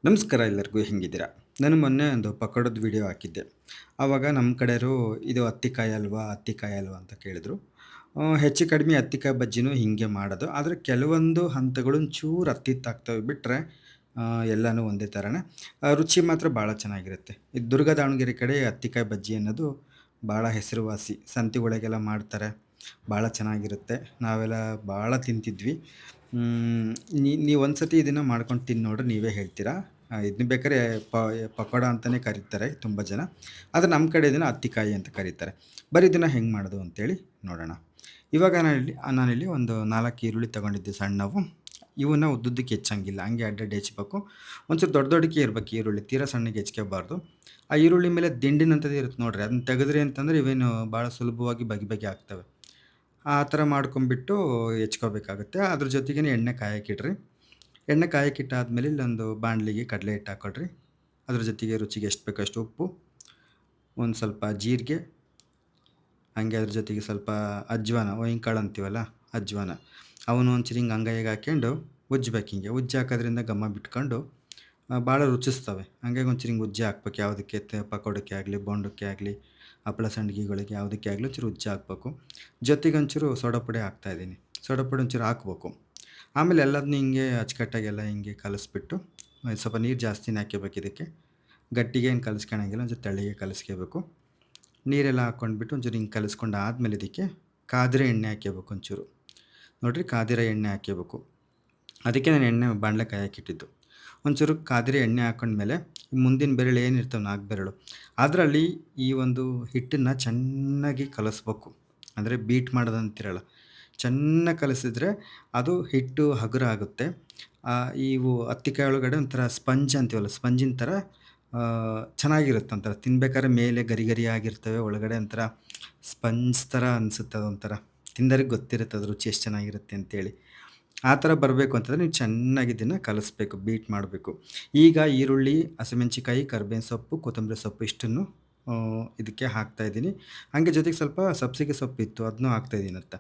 ನಮಸ್ಕಾರ ಎಲ್ಲರಿಗೂ ಹೆಂಗಿದ್ದೀರಾ? ನಾನು ಮೊನ್ನೆ ಒಂದು ಪಕೋಡದ ವಿಡಿಯೋ ಹಾಕಿದ್ದೆ. ಆವಾಗ ನಮ್ಮ ಕಡೆಯವರು ಇದು ಹತ್ತಿಕಾಯಿ ಅಲ್ವಾ, ಹತ್ತಿಕಾಯಿ ಅಲ್ವಾ ಅಂತ ಕೇಳಿದ್ರು. ಹೆಚ್ಚು ಕಡಿಮೆ ಹತ್ತಿಕಾಯಿ ಬಜ್ಜಿನೂ ಹಿಂಗೆ ಮಾಡೋದು. ಆದರೆ ಕೆಲವೊಂದು ಹಂತಗಳು ಒಂಚೂರು ಹತ್ತಿತ್ತಾಗ್ತವೆ ಬಿಟ್ಟರೆ ಎಲ್ಲನೂ ಒಂದೇ ಥರನೇ. ರುಚಿ ಮಾತ್ರ ಭಾಳ ಚೆನ್ನಾಗಿರುತ್ತೆ. ಈ ದುರ್ಗ ದಾವಣಗೆರೆ ಕಡೆ ಹತ್ತಿಕಾಯಿ ಬಜ್ಜಿ ಅನ್ನೋದು ಭಾಳ ಹೆಸರುವಾಸಿ. ಸಂತೆಗಳಿಗೆಲ್ಲ ಮಾಡ್ತಾರೆ. ಭಾಳ ಚೆನ್ನಾಗಿರುತ್ತೆ. ನಾವೆಲ್ಲ ಭಾಳ ತಿಂತಿದ್ವಿ. ನೀವು ಒಂದ್ಸತಿ ಇದನ್ನ ಮಾಡ್ಕೊಂಡು ತಿಂದು ನೋಡ್ರಿ ನೀವೇ ಹೇಳ್ತೀರಾ. ಇದನ್ನ ಬೇಕಾದ್ರೆ ಪ ಪಕೋಡ ಅಂತಾನೇ ಕರೀತಾರೆ ತುಂಬ ಜನ. ಆದ್ರೆ ನಮ್ಮ ಕಡೆ ಇದನ್ನ ಹತ್ತಿಕಾಯಿ ಅಂತ ಕರೀತಾರೆ. ಬರೀ ಇದನ್ನ ಹೆಂಗೆ ಮಾಡೋದು ಅಂತೇಳಿ ನೋಡೋಣ. ಇವಾಗ ನಾನಿಲ್ಲಿ ಒಂದು 4 ಈರುಳ್ಳಿ ತಗೊಂಡಿದ್ದೆ ಸಣ್ಣವು. ಇವನ್ನ ಉದ್ದುದ್ದಕ್ಕೆ ಹೆಚ್ಚಂಗಿಲ್ಲ. ಹಂಗೆ ಅಡ್ಡಡ್ಡಿ ಹೆಚ್ಚಬೇಕು. ಒಂಚೂರು ದೊಡ್ಡ ದೊಡ್ಡಕ್ಕೆ ಇರ್ಬೇಕು ಈರುಳ್ಳಿ. ತೀರಾ ಸಣ್ಣಗೆ ಹೆಚ್ಕೋಬಾರ್ದು. ಆ ಈರುಳ್ಳಿ ಮೇಲೆ ದಿಂಡಿನಂಥದ್ದು ಇರುತ್ತೆ ನೋಡ್ರಿ. ಅದನ್ನ ತೆಗೆದ್ರಿ ಅಂತಂದ್ರೆ ಇವೇನು ಭಾಳ ಸುಲಭವಾಗಿ ಬಗೆ ಬಗೆ ಆಗ್ತವೆ. ಆ ಥರ ಮಾಡ್ಕೊಂಬಿಟ್ಟು ಹೆಚ್ಕೋಬೇಕಾಗುತ್ತೆ. ಅದ್ರ ಜೊತೆಗೇನೆ ಎಣ್ಣೆ ಕಾಯಕ್ಕಿಡ್ರಿ. ಎಣ್ಣೆ ಕಾಯಕ್ಕಿಟ್ಟಾದ್ಮೇಲೆ ಇಲ್ಲೊಂದು ಬಾಣಲಿಗೆ ಕಡಲೆ ಹಿಟ್ಟು ಹಾಕೊಳ್ರಿ. ಅದ್ರ ಜೊತೆಗೆ ರುಚಿಗೆ ಎಷ್ಟು ಬೇಕೋ ಅಷ್ಟು ಉಪ್ಪು, ಒಂದು ಸ್ವಲ್ಪ ಜೀರಿಗೆ, ಹಂಗೆ ಅದ್ರ ಜೊತೆಗೆ ಸ್ವಲ್ಪ ಅಜ್ವಾನ, ಕಾಳು ಅಂತೀವಲ್ಲ ಅಜ್ವಾನ, ಅವನು ಒಂಚೂರು ಹಿಂಗೆ ಅಂಗೈಗೆ ಹಾಕ್ಕೊಂಡು ಉಜ್ಜ್ಬೇಕು ಹಿಂಗೆ. ಉಜ್ಜಿ ಹಾಕೋದ್ರಿಂದ ಘಮ ಬಿಟ್ಕೊಂಡು ಭಾಳ ರುಚಿಸ್ತವೆ. ಹಂಗಾಗಿ ಒಂಚೂರು ಹಿಂಗೆ ಉಜ್ಜಿ ಹಾಕ್ಬೇಕು. ಯಾವುದಕ್ಕೆ ಪಕೋಡಕ್ಕೆ ಆಗಲಿ, ಬೋಂಡಕ್ಕೆ ಆಗಲಿ, ಹಪ್ಪಳ ಸಂಡ್ಗಿಗಳಿಗೆ ಯಾವುದಕ್ಕೆ ಆಗಲಿ ಒಂಚೂರು ಉಜ್ಜಿ ಹಾಕ್ಬೇಕು. ಜೊತೆಗೆ ಒಂಚೂರು ಸೋಡಾ ಪುಡಿ ಹಾಕ್ತಾಯಿದ್ದೀನಿ. ಸೋಡಾ ಪುಡಿ ಒಂಚೂರು ಹಾಕ್ಬೇಕು. ಆಮೇಲೆ ಎಲ್ಲದನ್ನೂ ಹಿಂಗೆ ಅಚ್ಚುಕಟ್ಟಾಗೆಲ್ಲ ಹಿಂಗೆ ಕಲಿಸ್ಬಿಟ್ಟು ಸ್ವಲ್ಪ ನೀರು ಜಾಸ್ತಿನೇ ಹಾಕ್ಕೋಬೇಕು ಇದಕ್ಕೆ. ಗಟ್ಟಿಗೆ ಏನು ಕಲಿಸ್ಕೊಳಂಗಿಲ್ಲ, ಒಂಚೂರು ತೆಳ್ಳಗೆ ಕಲಿಸ್ಕೋಬೇಕು. ನೀರೆಲ್ಲ ಹಾಕ್ಕೊಂಡ್ಬಿಟ್ಟು ಒಂಚೂರು ಹಿಂಗೆ ಕಲಿಸ್ಕೊಂಡು ಆದಮೇಲೆ ಇದಕ್ಕೆ ಕಾದಿರೋ ಎಣ್ಣೆ ಹಾಕ್ಕೋಬೇಕು ಒಂಚೂರು. ನೋಡಿರಿ ಕಾದಿರೋ ಎಣ್ಣೆ ಹಾಕ್ಕೋಬೇಕು. ಅದಕ್ಕೆ ನಾನು ಎಣ್ಣೆ ಬಾಣಲೆ ಕಾಯಕ್ಕಿಟ್ಟಿದ್ದು. ಒಂಚೂರು ಕಾದಿರೋ ಎಣ್ಣೆ ಹಾಕ್ಕೊಂಡ್ಮೇಲೆ ಮುಂದಿನ ಬೆರಳು ಏನಿರ್ತವೆ 4 ಬೆರಳು, ಅದರಲ್ಲಿ ಈ ಒಂದು ಹಿಟ್ಟನ್ನು ಚೆನ್ನಾಗಿ ಕಲಸ್ಬೇಕು. ಅಂದರೆ ಬೀಟ್ ಮಾಡೋದಂತೀರಲ್ಲ, ಚೆನ್ನಾಗಿ ಕಲಸಿದ್ರೆ ಅದು ಹಿಟ್ಟು ಹಗುರ ಆಗುತ್ತೆ. ಇವು ಹತ್ತಿಕಾಯಿ ಒಳಗಡೆ ಒಂಥರ ಸ್ಪಂಜ್ ಅಂತೀವಲ್ಲ, ಸ್ಪಂಜಿನ ಥರ ಚೆನ್ನಾಗಿರುತ್ತೆ. ಒಂಥರ ತಿನ್ಬೇಕಾದ್ರೆ ಮೇಲೆ ಗರಿ ಗರಿ ಆಗಿರ್ತವೆ, ಒಳಗಡೆ ಒಂಥರ ಸ್ಪಂಜ್ ಥರ ಅನಿಸುತ್ತೆ. ಅದೊಂಥರ ತಿಂದವ್ರಿಗೆ ಗೊತ್ತಿರುತ್ತೆ ಅದ್ರ ರುಚಿ ಎಷ್ಟು ಚೆನ್ನಾಗಿರುತ್ತೆ ಅಂತೇಳಿ. ಆ ಥರ ಬರಬೇಕು ಅಂತಂದರೆ ನೀವು ಚೆನ್ನಾಗಿ ಇದನ್ನು ಕಲಿಸ್ಬೇಕು, ಬೀಟ್ ಮಾಡಬೇಕು. ಈಗ ಈರುಳ್ಳಿ, ಹಸಿಮೆಣಸಿಕಾಯಿ, ಕರಿಬೇವಿನ ಸೊಪ್ಪು, ಕೊತ್ತಂಬರಿ ಸೊಪ್ಪು ಇಷ್ಟನ್ನು ಇದಕ್ಕೆ ಹಾಕ್ತಾಯಿದ್ದೀನಿ. ಹಾಗೆ ಜೊತೆಗೆ ಸ್ವಲ್ಪ ಸಬ್ಬಸಿಗೆ ಸೊಪ್ಪಿತ್ತು ಅದನ್ನೂ ಹಾಕ್ತಾಯಿದ್ದೀನಿ ಅಂತ.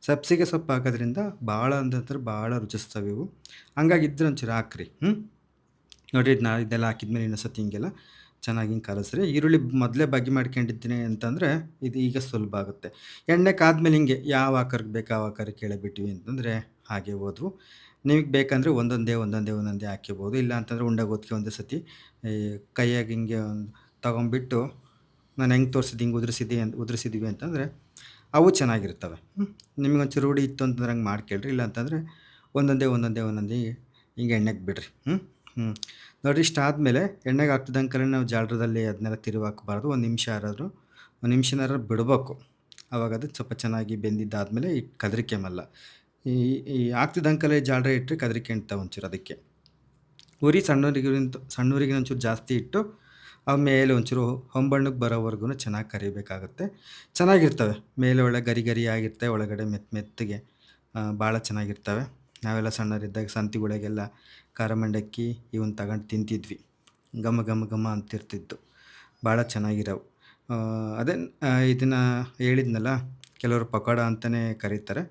ಸಬ್ಬಸಿಗೆ ಸೊಪ್ಪು ಹಾಕೋದ್ರಿಂದ ಭಾಳ ಅಂದ್ರೆ ಭಾಳ ರುಚಿಸ್ತವೆ ಇವು. ಹಂಗಾಗಿ ಇದ್ರೆ ಒಂಚೂರು ಹಾಕ್ರಿ. ನೋಡಿರಿ ಇದೆಲ್ಲ ಹಾಕಿದ್ಮೇಲೆ ಇನ್ನೊಂದು ಸತಿ ಹಿಂಗೆಲ್ಲ ಚೆನ್ನಾಗಿ ಹಿಂಗೆ ಕಲಸ್ರಿ. ಈರುಳ್ಳಿ ಮೊದಲೇ ಬಗೆ ಮಾಡ್ಕೊಂಡಿದ್ದೀನಿ ಅಂತಂದರೆ ಇದು ಈಗ ಸುಲಭ ಆಗುತ್ತೆ. ಎಣ್ಣೆ ಕಾದ್ಮೇಲೆ ಹಿಂಗೆ ಯಾವ ಆಕಾರಕ್ಕೆ ಬೇಕು ಆ ಆಕಾರಕ್ಕೆ ಎಳೆಬಿಟ್ವಿ ಅಂತಂದರೆ ಹಾಗೆ ಹೋದ್ವು. ನಿಮಗೆ ಬೇಕಂದರೆ ಒಂದೊಂದೇ ಹಾಕ್ಕೋಬೋದು. ಇಲ್ಲ ಅಂತಂದರೆ ಉಂಡೆಗೆ ಒಂದೇ ಸತಿ ಈ ಕೈಯಾಗೆ ಹಿಂಗೆ ಒಂದು ತಗೊಂಬಿಟ್ಟು ನಾನು ಹೆಂಗೆ ತೋರಿಸಿದ್ದು ಹಿಂಗೆ ಉದುರಿಸಿದ್ವಿ ಅಂತಂದರೆ ಅವು ಚೆನ್ನಾಗಿರ್ತವೆ. ನಿಮಗೊಂಚೂರು ರೂಢಿ ಇತ್ತು ಅಂತಂದ್ರೆ ಹಂಗೆ ಮಾಡ್ಕೊಳ್ರಿ. ಇಲ್ಲ ಅಂತಂದರೆ ಒಂದೊಂದೇ ಹಿಂಗೆ ಎಣ್ಣೆಗೆ ಬಿಡಿರಿ. ನೋಡಿರಿ ಇಷ್ಟಾದಮೇಲೆ ಎಣ್ಣೆಗೆ ಹಾಕ್ತಿದ್ದಂಗೆಲ್ಲ ನಾವು ಜಾಲರದಲ್ಲಿ ಅದನ್ನೆಲ್ಲ ತಿರುವಿ ಹಾಕಬಾರ್ದು. ಒಂದು ನಿಮಿಷನಾರು ಬಿಡಬೇಕು. ಆವಾಗ ಅದು ಸ್ವಲ್ಪ ಚೆನ್ನಾಗಿ ಬೆಂದಿದ್ದಾದಮೇಲೆ ಕದರಿಕೆಮಲ್ಲ. ಈ ಈ ಹಾಕ್ತಿದ್ದಂಗೆಲ್ಲ ಜಾಲರ ಇಟ್ಟರೆ ಕದರಿಕೆಂತಾವೆ ಒಂಚೂರು ಅದಕ್ಕೆ. ಉರಿ ಸಣ್ಣೂರಿಗೆ ಒಂಚೂರು ಜಾಸ್ತಿ ಇಟ್ಟು ಮೇಲೆ ಒಂಚೂರು ಹೊಂಬಣ್ಣಕ್ಕೆ ಬರೋವರೆಗೂ ಚೆನ್ನಾಗಿ ಕರಿಬೇಕಾಗುತ್ತೆ. ಚೆನ್ನಾಗಿರ್ತವೆ. ಮೇಲೆ ಒಳ್ಳೆ ಗರಿ ಗರಿ ಆಗಿರ್ತವೆ, ಒಳಗಡೆ ಮೆತ್ತಗೆ ಭಾಳ ಚೆನ್ನಾಗಿರ್ತವೆ. ನಾವೆಲ್ಲ ಸಣ್ಣವರಿದ್ದಾಗ ಸಂತೆಗಳಿಗೆಲ್ಲ ಖಾರ ಮಂಡಕ್ಕಿ ಇವನ್ನ ತಗೊಂಡು ತಿಂತಿದ್ವಿ. ಘಮ ಘಮ ಘಮ ಅಂತಿರ್ತಿತ್ತು. ಭಾಳ ಚೆನ್ನಾಗಿರೋವು. ಅದೇ ಇದನ್ನು ಹೇಳಿದ್ನಲ್ಲ, ಕೆಲವರು ಪಕೋಡ ಅಂತಲೇ ಕರೀತಾರೆ.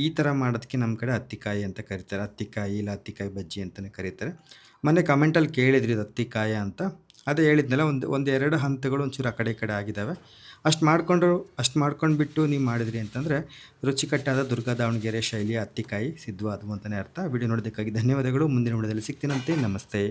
ಈ ಥರ ಮಾಡೋದಕ್ಕೆ ನಮ್ಮ ಕಡೆ ಹತ್ತಿಕಾಯಿ ಅಂತ ಕರೀತಾರೆ. ಹತ್ತಿಕಾಯಿ ಇಲ್ಲ ಹತ್ತಿಕಾಯಿ ಬಜ್ಜಿ ಅಂತಲೇ ಕರೀತಾರೆ. ಮೊನ್ನೆ ಕಮೆಂಟಲ್ಲಿ ಕೇಳಿದ್ರಿ ಇದು ಹತ್ತಿಕಾಯ ಅಂತ. ಅದೇ ಹೇಳಿದ್ನಲ್ಲ, ಒಂದು 2 ಹಂತಗಳು ಒಂಚೂರು ಆ ಕಡೆ ಈ ಕಡೆ ಆಗಿದ್ದಾವೆ. ಅಷ್ಟು ಮಾಡ್ಕೊಂಡ್ಬಿಟ್ಟು ನೀವು ಮಾಡಿದ್ರಿ ಅಂತಂದರೆ ರುಚಿಕಟ್ಟಾದ ದುರ್ಗಾ ದಾವಣಗೆರೆ ಶೈಲಿಯ ಹತ್ತಿಕಾಯಿ ಸಿದ್ಧವಾದವು ಅಂತಲೇ ಅರ್ಥ. ವಿಡಿಯೋ ನೋಡೋದಕ್ಕಾಗಿ ಧನ್ಯವಾದಗಳು. ಮುಂದಿನ ವಿಡಿಯೋದಲ್ಲಿ ಸಿಗ್ತೀನಂತೆ. ನಮಸ್ತೆ.